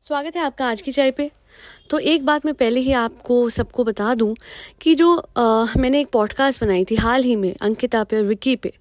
स्वागत है आपका आज की चाय पे। तो एक बात मैं पहले ही आपको सबको बता दूं कि जो मैंने एक पॉडकास्ट बनाई थी हाल ही में अंकिता पे और विक्की पे,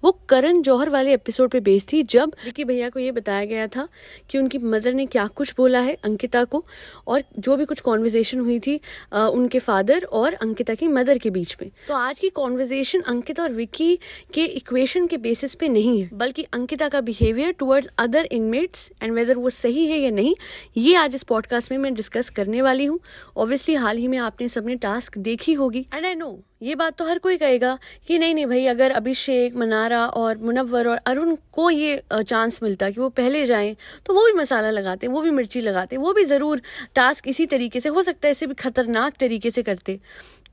वो करण जौहर वाले एपिसोड पे बेस्ड थी, जब विक्की भैया को ये बताया गया था कि उनकी मदर ने क्या कुछ बोला है अंकिता को, और जो भी कुछ कॉन्वर्जेशन हुई थी उनके फादर और अंकिता की मदर के बीच में। तो आज की कॉन्वर्जेशन अंकिता और विक्की के इक्वेशन के बेसिस पे नहीं है, बल्कि अंकिता का behaviour towards other inmates and whether वो सही है या नहीं, ये आज इस पॉडकास्ट में मैं डिस्कस करने वाली हूँ। ऑब्वियसली हाल ही में आपने सबने टास्क देखी होगी, एंड आई नो ये बात तो हर कोई कहेगा कि नहीं भाई, अगर अभिषेक, मनारा और मुनव्वर और अरुण को ये चांस मिलता कि वो पहले जाएं तो वो भी मसाला लगाते, वो भी मिर्ची लगाते, वो भी ज़रूर टास्क इसी तरीके से, हो सकता है इससे भी खतरनाक तरीके से करते।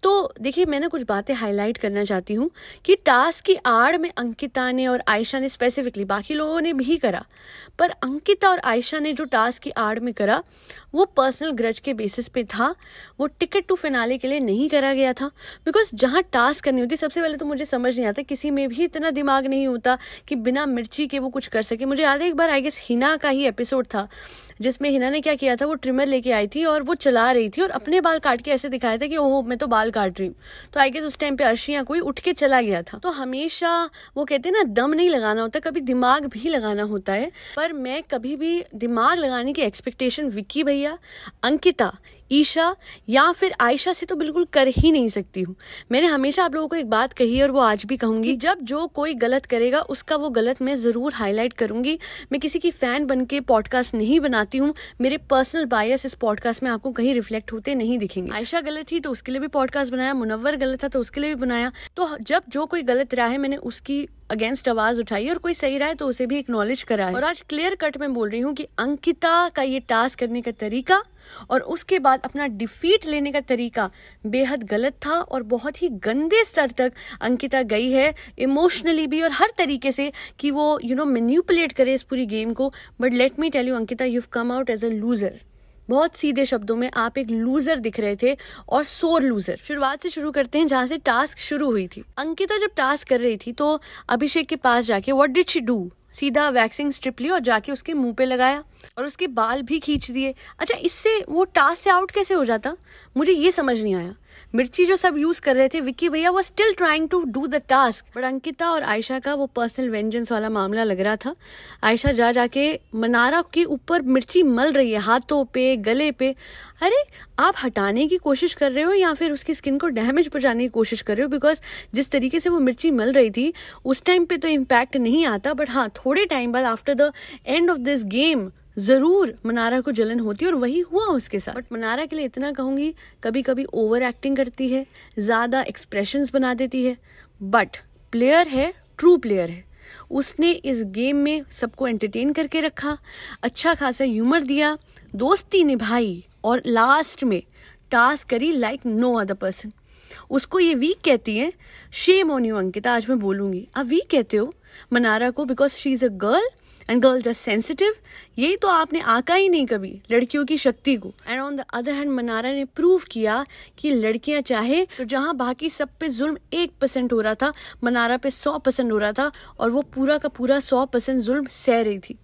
तो देखिए, मैंने कुछ बातें हाईलाइट करना चाहती हूँ कि टास्क की आड़ में अंकिता ने और आयशा ने स्पेसिफिकली, बाकी लोगों ने भी करा, पर अंकिता और आयशा ने जो टास्क की आड़ में करा वो पर्सनल ग्रज के बेसिस पे था। वो टिकट टू फिनाले के लिए नहीं करा गया था, बिकॉज जहाँ टास्क करनी होती, सबसे पहले तो मुझे समझ नहीं आता, किसी में भी इतना दिमाग नहीं होता कि बिना मिर्ची के वो कुछ कर सके। मुझे याद है एक बार आई गेस हिना का ही एपिसोड था जिसमें हिना ने क्या किया था, वो ट्रिमर लेके आई थी और वो चला रही थी और अपने बाल काट के ऐसे दिखाया था कि ओहो मैं तो बाल काट रही हूँ। तो आई गेस उस टाइम पे अर्शिया कोई उठ के चला गया था। तो हमेशा वो कहते हैं ना, दम नहीं लगाना होता, कभी दिमाग भी लगाना होता है। पर मैं कभी भी दिमाग लगाने की एक्सपेक्टेशन विक्की भैया, अंकिता, ईशा या फिर आयशा से तो बिल्कुल कर ही नहीं सकती हूँ। मैंने हमेशा आप लोगों को एक बात कही है और वो आज भी कहूंगी, जब जो कोई गलत करेगा उसका वो गलत मैं जरूर हाईलाइट करूंगी। मैं किसी की फैन बन के पॉडकास्ट नहीं बनाती हूँ, मेरे पर्सनल बायस इस पॉडकास्ट में आपको कहीं रिफ्लेक्ट होते नहीं दिखेंगे। आयशा गलत थी तो उसके लिए भी पॉडकास्ट बनाया, मुनव्वर गलत था तो उसके लिए भी बनाया। तो जब जो कोई गलत रहा है मैंने उसकी अगेंस्ट आवाज उठाई, और कोई सही रहा है तो उसे भी एक्नॉलेज करा है। और आज क्लियर कट में बोल रही हूँ कि अंकिता का ये टास्क करने का तरीका और उसके बाद अपना डिफीट लेने का तरीका बेहद गलत था, और बहुत ही गंदे स्तर तक अंकिता गई है इमोशनली भी और हर तरीके से, कि वो मैनिपुलेट करे इस पूरी गेम को। But let me tell you Ankita, you have come out as a loser. बहुत सीधे शब्दों में आप एक लूजर दिख रहे थे, और सोर लूजर। शुरुआत से शुरू करते हैं जहां से टास्क शुरू हुई थी। अंकिता जब टास्क कर रही थी तो अभिषेक के पास जाके व्हाट डिड शी डू, सीधा वैक्सिंग स्ट्रिप ली और जाके उसके मुंह पे लगाया और उसके बाल भी खींच दिए। अच्छा, इससे वो टास्क से आउट कैसे हो जाता, मुझे ये समझ नहीं आया। मिर्ची जो सब यूज कर रहे थे, विक्की भैया वो still trying to do the task, but Ankita और आयशा का वो पर्सनल वेंजेंस वाला मामला लग रहा था। आयशा जा जाके मनारा के ऊपर मिर्ची मल रही है, हाथों पे, गले पे। अरे आप हटाने की कोशिश कर रहे हो या फिर उसकी स्किन को डैमेज पहुंचाने की कोशिश कर रहे हो? बिकॉज जिस तरीके से वो मिर्ची मल रही थी उस टाइम पे तो इम्पैक्ट नहीं आता, बट हाँ थोड़े टाइम बाद after the end of this game जरूर मनारा को जलन होती है, और वही हुआ उसके साथ। बट मनारा के लिए इतना कहूंगी, कभी कभी ओवर एक्टिंग करती है, ज्यादा एक्सप्रेशंस बना देती है, बट प्लेयर है, ट्रू प्लेयर है। उसने इस गेम में सबको एंटरटेन करके रखा, अच्छा खासा ह्यूमर दिया, दोस्ती निभाई, और लास्ट में टास्क करी लाइक नो अदर पर्सन। उसको ये वीक कहती है, शेम ऑन यू अंकिता, आज मैं बोलूंगी। आप वीक कहते हो मनारा को because she is a girl and girls are sensitive. यही तो आपने आका ही नहीं कभी लड़कियों की शक्ति को। And on the other hand Mannara ने प्रूव किया कि लड़कियां चाहे तो जहां बाकी सब पे जुल्म 1% हो रहा था, मनारा पे 100% हो रहा था, और वो पूरा का पूरा 100% जुल्म सह रही थी।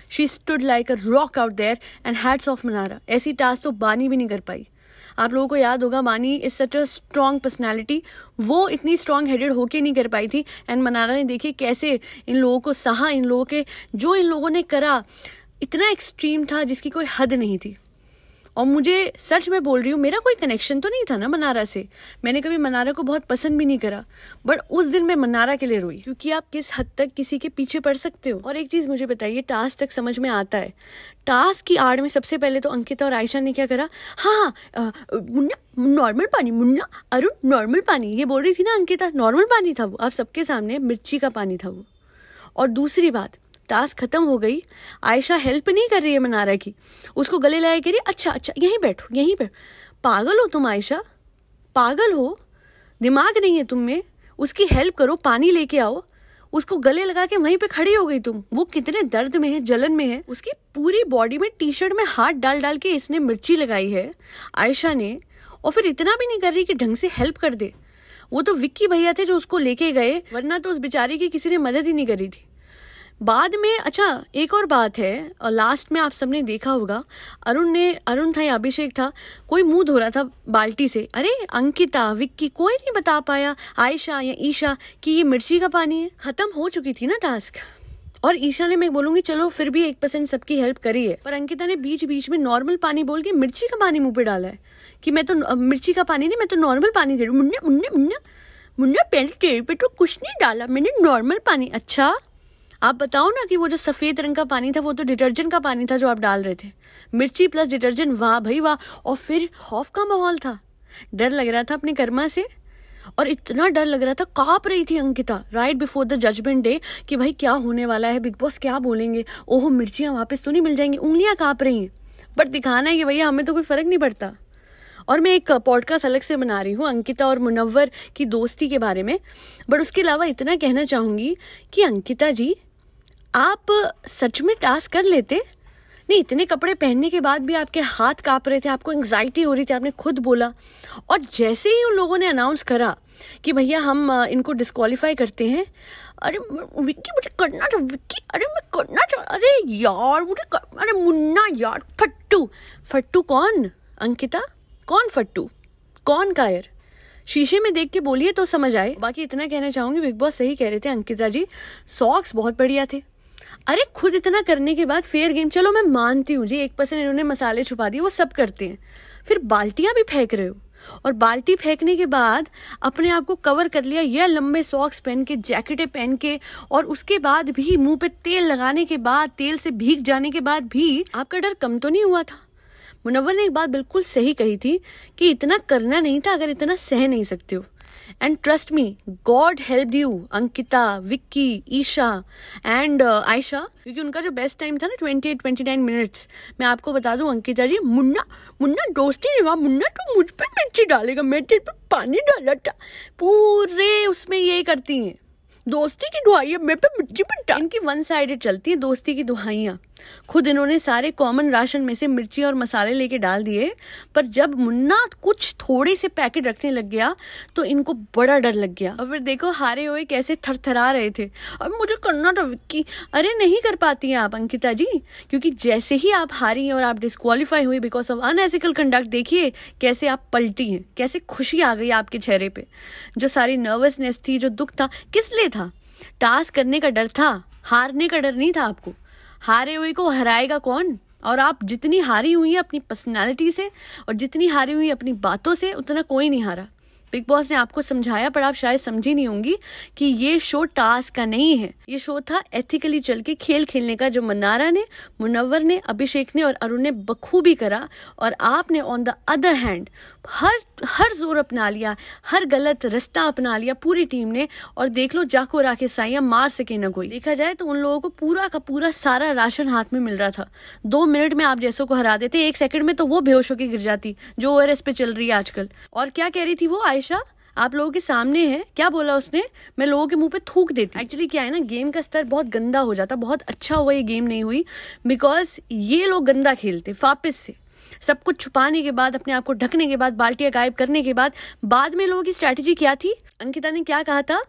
She stood like a rock out there and hats off Manara. ऐसी टास्क तो बानी भी नहीं कर पाई। आप लोगों को याद होगा, मानी is such a strong personality, वो इतनी स्ट्रॉन्ग हेडेड होके नहीं कर पाई थी। एंड मनारा ने देखिए कैसे इन लोगों को सहा, इन लोगों के जो इन लोगों ने करा इतना एक्सट्रीम था जिसकी कोई हद नहीं थी। और मुझे सच में बोल रही हूँ, मेरा कोई कनेक्शन तो नहीं था ना मनारा से, मैंने कभी मनारा को बहुत पसंद भी नहीं करा, बट उस दिन मैं मनारा के लिए रोई, क्योंकि आप किस हद तक किसी के पीछे पड़ सकते हो। और एक चीज मुझे बताइए, टास्क तक समझ में आता है, टास्क की आड़ में सबसे पहले तो अंकिता और आयशा ने क्या करा, हाँ मुन्ना नॉर्मल पानी, मुन्ना अरुण नॉर्मल पानी, ये बोल रही थी ना अंकिता, नॉर्मल पानी था वो, आप सबके सामने मिर्ची का पानी था वो। और दूसरी बात, टास्क खत्म हो गई, आयशा हेल्प नहीं कर रही है मनारा की, उसको गले लगाए कह रही अच्छा यहीं बैठो यहीं बैठो। पागल हो तुम आयशा, पागल हो, दिमाग नहीं है तुम में? उसकी हेल्प करो, पानी लेके आओ, उसको गले लगा के वहीं पे खड़ी हो गई तुम। वो कितने दर्द में है, जलन में है, उसकी पूरी बॉडी में टी शर्ट में हाथ डाल डाल के इसने मिर्ची लगाई है आयशा ने, और फिर इतना भी नहीं कर रही कि ढंग से हेल्प कर दे। वो तो विक्की भैया थे जो उसको लेके गए, वरना तो उस बेचारी की किसी ने मदद ही नहीं करी थी। बाद में अच्छा एक और बात है, और लास्ट में आप सबने देखा होगा अरुण था या अभिषेक था, कोई मुंह धो रहा था बाल्टी से, अरे अंकिता, विक्की, कोई नहीं बता पाया, आयशा या ईशा कि ये मिर्ची का पानी है। खत्म हो चुकी थी ना टास्क। और ईशा ने, मैं बोलूंगी चलो फिर भी 1% सबकी हेल्प करी है, पर अंकिता ने बीच बीच में नॉर्मल पानी बोल के मिर्ची का पानी मुंह पे डाला है कि मैं तो मिर्ची का पानी नहीं, मैं तो नॉर्मल पानी दे रही हूँ। मुन्ना पहले तेरे पे तो कुछ नहीं डाला, मैंने नॉर्मल पानी। अच्छा आप बताओ ना कि वो जो सफेद रंग का पानी था वो तो डिटर्जेंट का पानी था जो आप डाल रहे थे, मिर्ची प्लस डिटर्जेंट, वाह भाई वाह। और फिर खौफ का माहौल था, डर लग रहा था अपने कर्मा से, और इतना डर लग रहा था, कांप रही थी Ankita right before the judgement day कि भाई क्या होने वाला है, बिग बॉस क्या बोलेंगे, ओहो मिर्चियाँ वापस तो नहीं मिल जाएंगी, उंगलियां कांप रही हैं, बट दिखाना है कि भैया हमें तो कोई फर्क नहीं पड़ता। और मैं एक पॉडकास्ट अलग से बना रही हूँ अंकिता और मुनव्वर की दोस्ती के बारे में, बट उसके अलावा इतना कहना चाहूँगी कि अंकिता जी आप सच में टास्क कर लेते नहीं, इतने कपड़े पहनने के बाद भी आपके हाथ कांप रहे थे, आपको एंग्जाइटी हो रही थी, आपने खुद बोला, और जैसे ही उन लोगों ने अनाउंस करा कि भैया हम इनको डिस्क्वालीफाई करते हैं, अरे विक्की मुझे करना था, विक्की अरे मैं करना चाह, अरे यार मुझे अरे मुन्ना यार, फट्टू कौन, अंकिता कौन फट्टू, कौन कायर, शीशे में देख के बोलिए तो समझ आए। बाकी इतना कहना चाहूंगी बिग बॉस सही कह रहे थे अंकिता जी, सॉक्स बहुत बढ़िया थे। अरे खुद इतना करने के बाद फेयर गेम, चलो मैं मानती हूँ जी 1% इन्होंने मसाले छुपा दिए, वो सब करते हैं, फिर बाल्टियां भी फेंक रहे हो, और बाल्टी फेंकने के बाद अपने आप को कवर कर लिया, यह लंबे सॉक्स पहन के, जैकेटें पहन के, और उसके बाद भी मुंह पे तेल लगाने के बाद, तेल से भीग जाने के बाद भी आपका डर कम तो नहीं हुआ था। मुनव्वर ने एक बात बिल्कुल सही कही थी कि इतना करना नहीं था अगर इतना सह नहीं सकते हो, and trust me God helped you Ankita, Vicky, Isha and Ayesha, क्योंकि उनका जो बेस्ट टाइम था ना 28-29 मिनट्स, मैं आपको बता दूं अंकिता जी, मुन्ना दोस्ती निभा, मुन्ना तू मुझ पे मिर्ची डालेगा, मैं तेरे पे पानी डाला था, पूरे उसमें यही करती हैं, दोस्ती की दुहाइयां मैं पे मिर्ची पे, इनकी वन साइडेड चलती है दोस्ती की दुहाइयां। खुद इन्होंने सारे कॉमन राशन में से मिर्ची और मसाले लेके डाल दिए, पर जब मुन्ना कुछ थोड़े से पैकेट रखने लग गया तो इनको बड़ा डर लग गया, और फिर देखो हारे हुए कैसे थरथरा रहे थे, और मुझे करना था विक्की, अरे नहीं कर पाती हैं आप अंकिता जी, क्योंकि जैसे ही आप हारी और आप डिस्क्वालीफाई हुई बिकॉज ऑफ अनएथिकल कंडक्ट, देखिए कैसे आप पलटी हैं, कैसे खुशी आ गई आपके चेहरे पे, जो सारी नर्वसनेस थी, जो दुख था, किस लिए था, टास्क करने का डर था, हारने का डर नहीं था आपको, हारे हुए को हराएगा कौन, और आप जितनी हारी हुई है अपनी पर्सनालिटी से और जितनी हारी हुई अपनी बातों से, उतना कोई नहीं हारा। बिग बॉस ने आपको समझाया, पर आप शायद समझी नहीं होंगी कि ये शो टास्क का नहीं है, ये शो था एथिकली चल के खेल खेलने का, जो मन्नारा ने, मुनव्वर ने, अभिषेक ने और अरुण ने बखूबी करा, और आपने ऑन द अदर हैंड हर जोर अपना लिया, हर गलत रास्ता अपना लिया पूरी टीम ने, और देख लो जाको राखे साइया मार सके न कोई। देखा जाए तो उन लोगों को पूरा का पूरा सारा राशन हाथ में मिल रहा था, 2 मिनट में आप जैसों को हरा देते, 1 सेकंड में तो वो बेहोश होकर गिर जाती, जो ORS पे चल रही है आजकल। और क्या कह रही थी वो आयशा, आप लोगों के सामने है, क्या बोला उसने, मैं लोगों के मुंह पे थूक देती। एक्चुअली क्या है ना, गेम का स्तर बहुत गंदा हो जाता, बहुत अच्छा हुआ ये गेम नहीं हुई, बिकॉज ये लोग गंदा खेलते वापस से, सब कुछ छुपाने के बाद, अपने आप को ढकने के बाद, बाल्टियां गायब करने के बाद में लोगों की स्ट्रैटेजी क्या थी, अंकिता ने क्या कहा था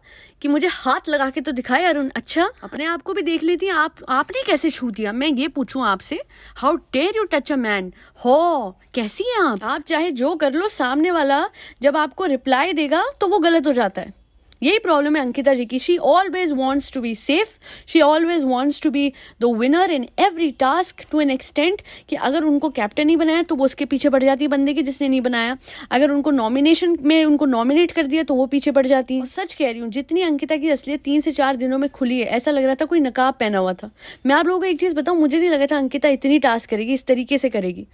कि मुझे हाथ लगा के तो दिखाए अरुण, अच्छा अपने आप को भी देख लेती हैं आपने कैसे छू दिया, मैं ये पूछूं आपसे, how dare you touch a man, हो कैसी हैं आप चाहे जो कर लो, सामने वाला जब आपको रिप्लाई देगा तो वो गलत हो जाता है। यही प्रॉब्लम है अंकिता जी की, she always wants to be safe, she always wants to be the winner in every task to an extent, कि अगर उनको कैप्टन नहीं बनाया तो वो उसके पीछे पड़ जाती है बंदे के जिसने नहीं बनाया, अगर उनको नॉमिनेशन में उनको नॉमिनेट कर दिया तो वो पीछे पड़ जाती है। और सच कह रही हूँ, जितनी अंकिता की असलियत 3 से 4 दिनों में खुली है, ऐसा लग रहा था कोई नकाब पहना हुआ था। मैं आप लोगों को एक चीज बताऊं, मुझे नहीं लगा था अंकिता इतनी टास्क करेगी, इस तरीके से करेगी,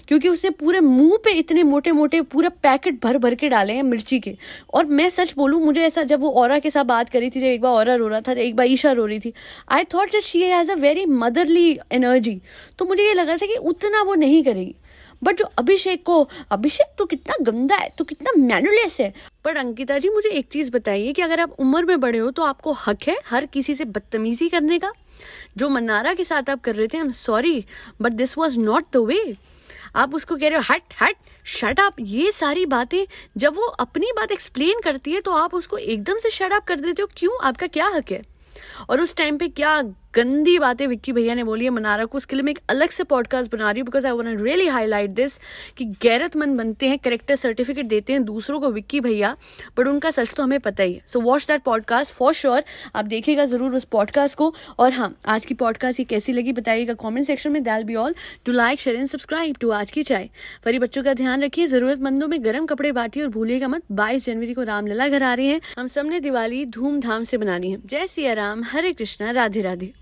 क्योंकि उसने पूरे मुंह पे इतने मोटे मोटे पूरा पैकेट भर के डाले हैं मिर्ची के। और मैं सच बोलूं, मुझे ऐसा, जब वो औरा के साथ बात करी थी, जब एक बार औरा रो रहा था, एक बार ईशा रो रही थी, I thought that she has a very motherly energy, तो मुझे ये लगा था कि उतना वो नहीं करेगी। बट जो अभिषेक तो कितना गंदा है, तो कितना मैनुलेस है। पर अंकिता जी मुझे एक चीज बताइए कि अगर आप उम्र में बड़े हो तो आपको हक है हर किसी से बदतमीजी करने का, जो मन्नारा के साथ आप कर रहे थे, I am sorry but this was not the way. आप उसको कह रहे हो हट शट अप, ये सारी बातें, जब वो अपनी बात एक्सप्लेन करती है तो आप उसको एकदम से शट अप कर देते हो, क्यों, आपका क्या हक है। और उस टाइम पे क्या गंदी बातें विक्की भैया ने बोली है मनारा को, उसके लिए मैं एक अलग से पॉडकास्ट बना रही हूँ, because I want to really highlight this कि गैरतमंद बनते हैं, कैरेक्टर सर्टिफिकेट देते हैं दूसरों को विक्की भैया, बट उनका सच तो हमें पता ही है. So watch that podcast for sure. आप देखिएगा जरूर उस पॉडकास्ट को. और हाँ, आज की पॉडकास्ट ये कैसी लगी बताइएगा कमेंट सेक्शन में. That be all. To like share and subscribe to आज की चाय. फरी बच्चों का ध्यान रखिए, जरूरतमंदों में गर्म कपड़े बांटिए और भूलिएगा मत 22 जनवरी को रामलला घर आ रहे हैं. हम सबने दिवाली धूमधाम से बनानी है. जय सिया राम, हरे कृष्णा, राधे राधे.